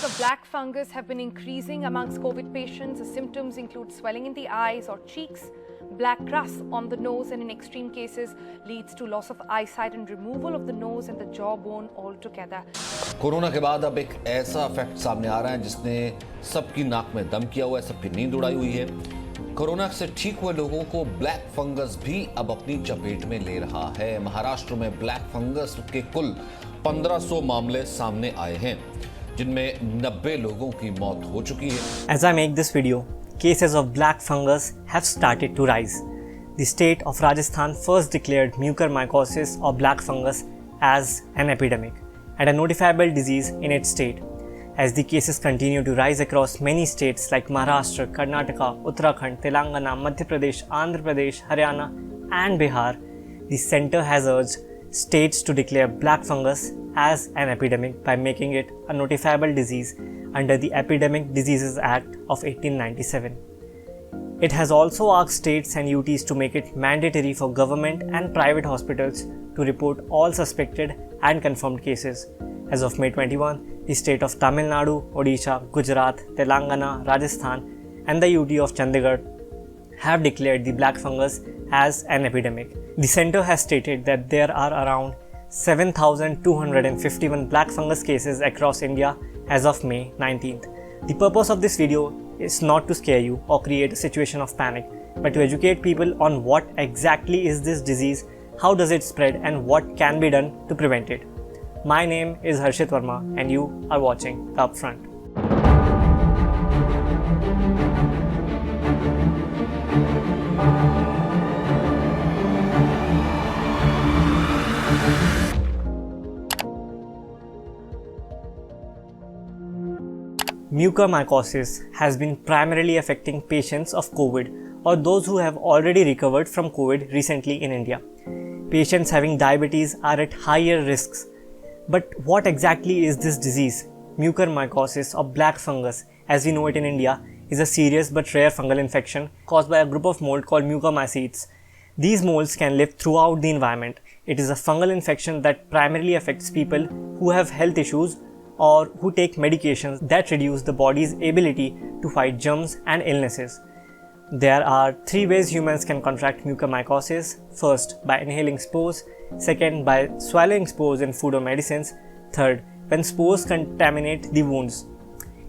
Cases of black fungus have been increasing amongst COVID patients. The symptoms include swelling in the eyes or cheeks, black crust on the nose, and in extreme cases leads to loss of eyesight and removal of the nose and the jawbone altogether. Corona के बाद अब एक ऐसा fact सामने आ रहा है जिसने सबकी नाक में दम किया हुआ है, सबकी नींद उड़ाई हुई है। कोरोना से ठीक हुए लोगों को ब्लैक फंगस भी अब अपनी चपेट में ले रहा है। महाराष्ट्र में ब्लैक फंगस के कुल 1500 मामले सामने आए हैं, जिनमें 90 लोगों की मौत हो चुकी है। As I make this video, cases of black fungus have started to rise. The state of Rajasthan first declared mucormycosis or black fungus as an epidemic and a notifiable disease in its state. As the cases continue to rise across many states like Maharashtra, Karnataka, Uttarakhand, Telangana, Madhya Pradesh, Andhra Pradesh, Haryana and Bihar, the centre has urged states to declare black fungus as an epidemic by making it a notifiable disease under the Epidemic Diseases Act of 1897. It has also asked states and UTs to make it mandatory for government and private hospitals to report all suspected and confirmed cases. As of May 21, the state of Tamil Nadu, Odisha, Gujarat, Telangana, Rajasthan and the UT of Chandigarh have declared the black fungus as an epidemic. The centre has stated that there are around 7,251 black fungus cases across India as of May 19th. The purpose of this video is not to scare you or create a situation of panic, but to educate people on what exactly is this disease, how does it spread and what can be done to prevent it. My name is Harshit Verma and you are watching The Upfront. Mucormycosis has been primarily affecting patients of COVID or those who have already recovered from COVID recently in India. Patients having diabetes are at higher risks. But what exactly is this disease? Mucormycosis or black fungus, as we know it in India, is a serious but rare fungal infection caused by a group of mold called mucormycetes. These molds can live throughout the environment. It is a fungal infection that primarily affects people who have health issues or who take medications that reduce the body's ability to fight germs and illnesses. There are 3 ways humans can contract mucormycosis. First, by inhaling spores. Second, by swallowing spores in food or medicines. Third, when spores contaminate the wounds.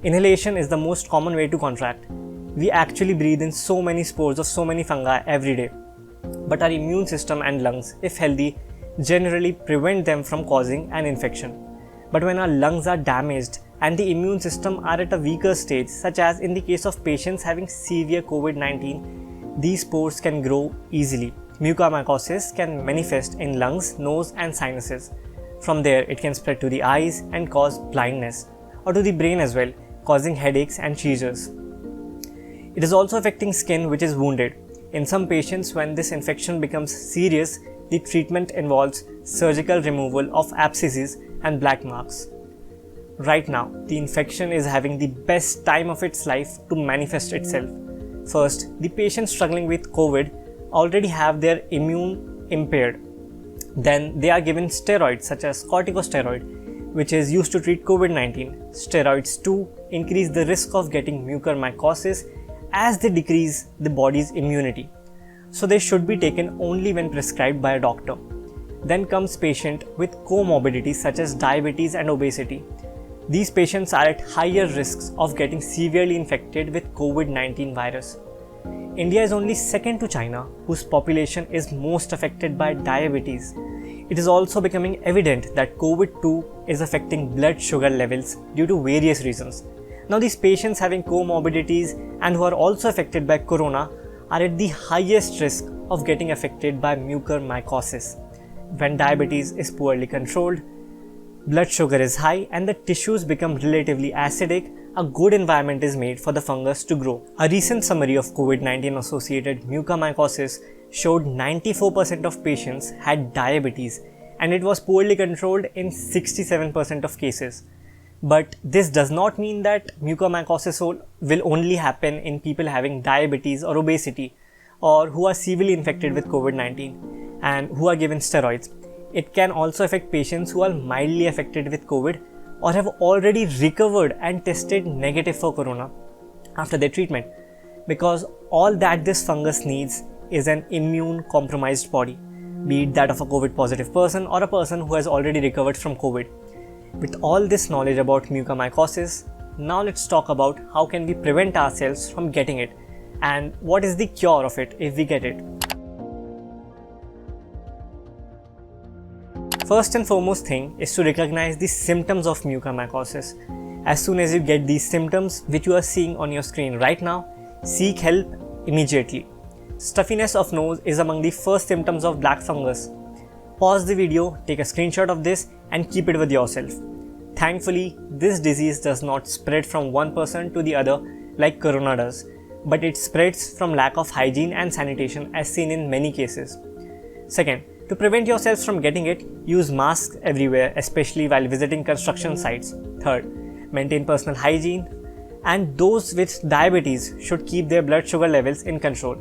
Inhalation is the most common way to contract. We actually breathe in so many spores of so many fungi every day. But our immune system and lungs, if healthy, generally prevent them from causing an infection. But when our lungs are damaged and the immune system are at a weaker stage, such as in the case of patients having severe COVID-19, these spores can grow easily. Mucormycosis can manifest in lungs, nose and sinuses. From there, it can spread to the eyes and cause blindness, or to the brain as well, causing headaches and seizures. It is also affecting skin which is wounded. In some patients, when this infection becomes serious, the treatment involves surgical removal of abscesses and black marks. Right now, the infection is having the best time of its life to manifest itself. First, the patients struggling with COVID already have their immune impaired. Then they are given steroids such as corticosteroid, which is used to treat COVID-19. Steroids too increase the risk of getting mucormycosis as they decrease the body's immunity. So they should be taken only when prescribed by a doctor. Then comes patient with comorbidities such as diabetes and obesity. These patients are at higher risks of getting severely infected with COVID-19 virus. India is only second to China, whose population is most affected by diabetes. It is also becoming evident that COVID too is affecting blood sugar levels due to various reasons. Now these patients having comorbidities and who are also affected by corona are at the highest risk of getting affected by mucormycosis. When diabetes is poorly controlled, blood sugar is high and the tissues become relatively acidic, a good environment is made for the fungus to grow. A recent summary of COVID-19 associated mucormycosis showed 94% of patients had diabetes and it was poorly controlled in 67% of cases. But this does not mean that mucormycosis will only happen in people having diabetes or obesity or who are severely infected with COVID-19 and who are given steroids. It can also affect patients who are mildly affected with COVID or have already recovered and tested negative for corona after their treatment, because all that this fungus needs is an immune compromised body, be it that of a COVID positive person or a person who has already recovered from COVID. With all this knowledge about mucormycosis, now let's talk about how can we prevent ourselves from getting it and what is the cure of it if we get it. First and foremost thing is to recognize the symptoms of mucormycosis. As soon as you get these symptoms, which you are seeing on your screen right now, seek help immediately. Stuffiness of nose is among the first symptoms of black fungus. Pause the video, take a screenshot of this and keep it with yourself. Thankfully, this disease does not spread from one person to the other like corona does, but it spreads from lack of hygiene and sanitation as seen in many cases. Second, to prevent yourselves from getting it, use masks everywhere, especially while visiting construction sites. Third, maintain personal hygiene, and those with diabetes should keep their blood sugar levels in control.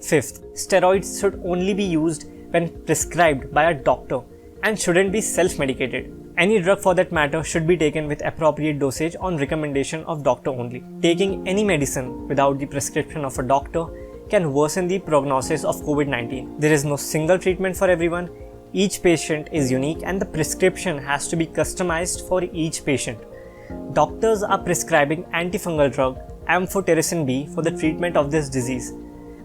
Fifth, steroids should only be used when prescribed by a doctor and shouldn't be self-medicated. Any drug for that matter should be taken with appropriate dosage on recommendation of doctor only. Taking any medicine without the prescription of a doctor can worsen the prognosis of COVID-19. There is no single treatment for everyone. Each patient is unique and the prescription has to be customized for each patient. Doctors are prescribing antifungal drug amphotericin B for the treatment of this disease.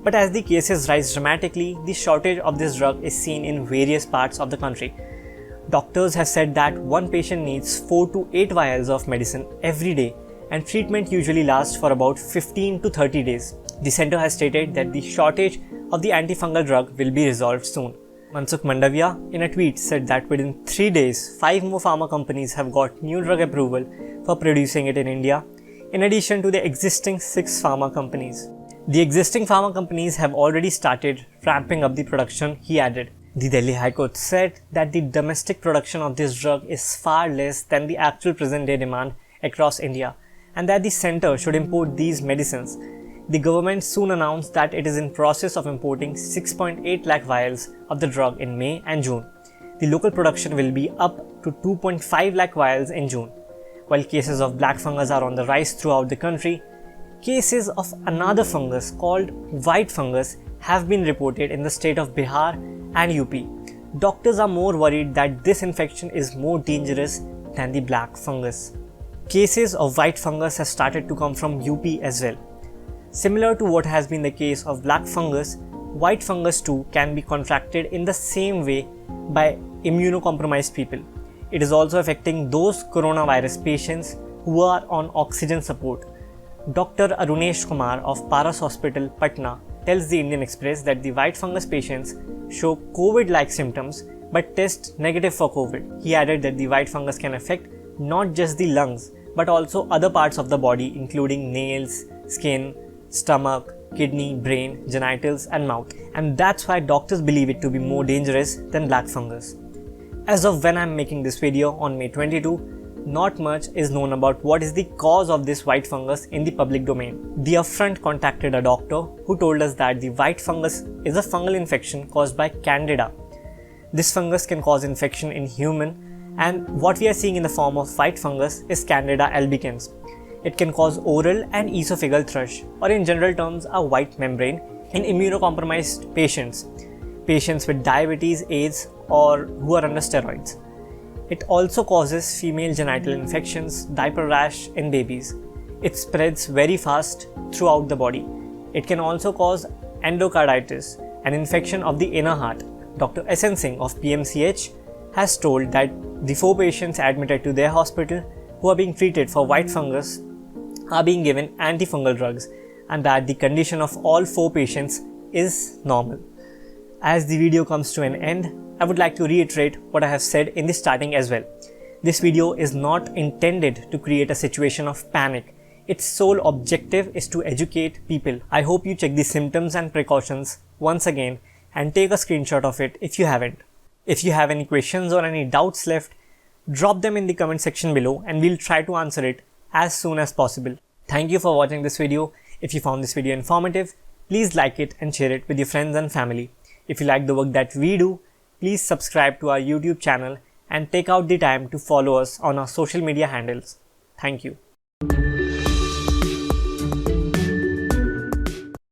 But as the cases rise dramatically, the shortage of this drug is seen in various parts of the country. Doctors have said that one patient needs 4 to 8 vials of medicine every day, and treatment usually lasts for about 15 to 30 days. The center has stated that the shortage of the antifungal drug will be resolved soon. Mansukh Mandavia in a tweet said that within 3 days, 5 more pharma companies have got new drug approval for producing it in India, in addition to the existing 6 pharma companies. The existing pharma companies have already started ramping up the production, he added. The Delhi High Court said that the domestic production of this drug is far less than the actual present-day demand across India, and that the center should import these medicines. The government soon announced that it is in process of importing 6.8 lakh vials of the drug in May and June. The local production will be up to 2.5 lakh vials in June. While cases of black fungus are on the rise throughout the country, cases of another fungus called white fungus have been reported in the state of Bihar and UP. Doctors are more worried that this infection is more dangerous than the black fungus. Cases of white fungus have started to come from UP as well. Similar to what has been the case of black fungus, white fungus too can be contracted in the same way by immunocompromised people. It is also affecting those coronavirus patients who are on oxygen support. Dr. Arunesh Kumar of Paras Hospital, Patna, tells the Indian Express that the white fungus patients show COVID-like symptoms but test negative for COVID. He added that the white fungus can affect not just the lungs but also other parts of the body, including nails, skin, stomach, kidney, brain, genitals and mouth. And that's why doctors believe it to be more dangerous than black fungus. As of when I'm making this video on May 22, not much is known about what is the cause of this white fungus in the public domain. The Upfront contacted a doctor who told us that the white fungus is a fungal infection caused by Candida. This fungus can cause infection in human, and what we are seeing in the form of white fungus is Candida albicans. It can cause oral and esophageal thrush, or in general terms a white membrane, in immunocompromised patients, patients with diabetes, AIDS or who are under steroids. It also causes female genital infections, diaper rash in babies. It spreads very fast throughout the body. It can also cause endocarditis, an infection of the inner heart. Dr. SN Singh of PMCH has told that the 4 patients admitted to their hospital who are being treated for white fungus are being given antifungal drugs, and that the condition of all 4 patients is normal. As the video comes to an end, I would like to reiterate what I have said in the starting as well. This video is not intended to create a situation of panic. Its sole objective is to educate people. I hope you check the symptoms and precautions once again and take a screenshot of it if you haven't. If you have any questions or any doubts left, drop them in the comment section below and we'll try to answer it as soon as possible. Thank you for watching this video. If you found this video informative, please like it and share it with your friends and family. If you like the work that we do, please subscribe to our YouTube channel and take out the time to follow us on our social media handles. Thank you.